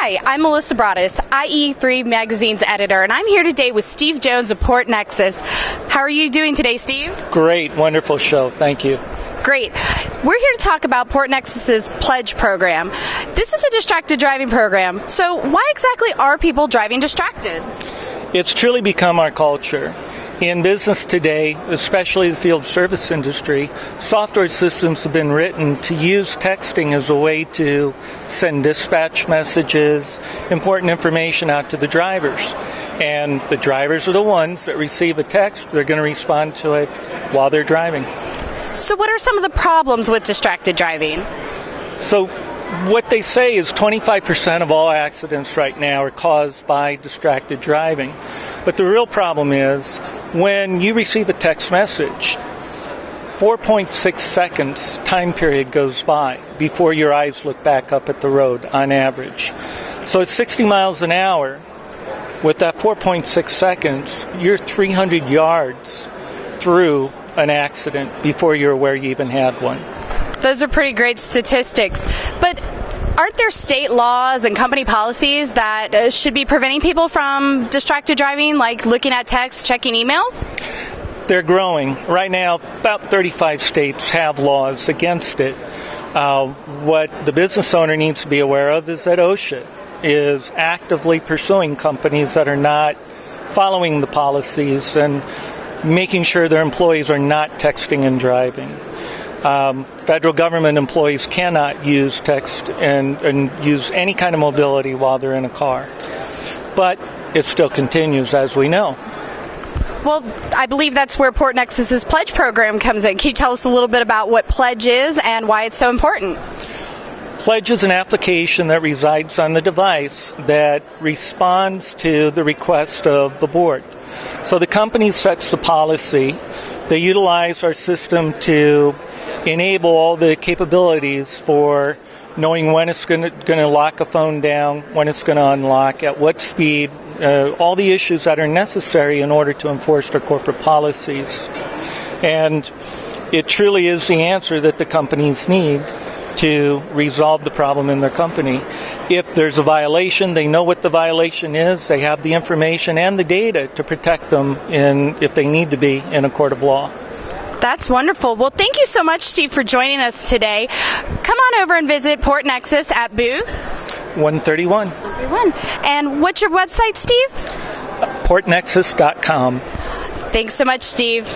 Hi, I'm Melissa Broaddus, IE3 Magazine's editor, and I'm here today with Steve Jones of Port Nexus. How are you doing today, Steve? Great, wonderful show. Thank you. Great. We're here to talk about Port Nexus's Pledge program. This is a distracted driving program. So why exactly are people driving distracted? It's truly become our culture. In business today, especially the field service industry, software systems have been written to use texting as a way to send dispatch messages, important information out to the drivers. And the drivers are the ones that receive a text. They're going to respond to it while they're driving. So what are some of the problems with distracted driving? So what they say is 25% of all accidents right now are caused by distracted driving. But the real problem is when you receive a text message, 4.6 seconds time period goes by before your eyes look back up at the road on average. So at 60 miles an hour, with that 4.6 seconds, you're 300 yards through an accident before you're aware you even had one. Those are pretty great statistics. But aren't there state laws and company policies that should be preventing people from distracted driving, like looking at text, checking emails? They're growing. Right now, about 35 states have laws against it. What the business owner needs to be aware of is that OSHA is actively pursuing companies that are not following the policies and making sure their employees are not texting and driving. Federal government employees cannot use text and use any kind of mobility while they're in a car. But it still continues, as we know. Well, I believe that's where Port Nexus's Pledge program comes in. Can you tell us a little bit about what Pledge is and why it's so important? Pledge is an application that resides on the device that responds to the request of the board. So the company sets the policy. They utilize our system to enable all the capabilities for knowing when it's going to lock a phone down, when it's going to unlock, at what speed, all the issues that are necessary in order to enforce their corporate policies. And it truly is the answer that the companies need to resolve the problem in their company. If there's a violation, they know what the violation is. They have the information and the data to protect them if they need to be in a court of law. That's wonderful. Well, thank you so much, Steve, for joining us today. Come on over and visit Port Nexus at booth 131. And what's your website, Steve? PortNexus.com. Thanks so much, Steve.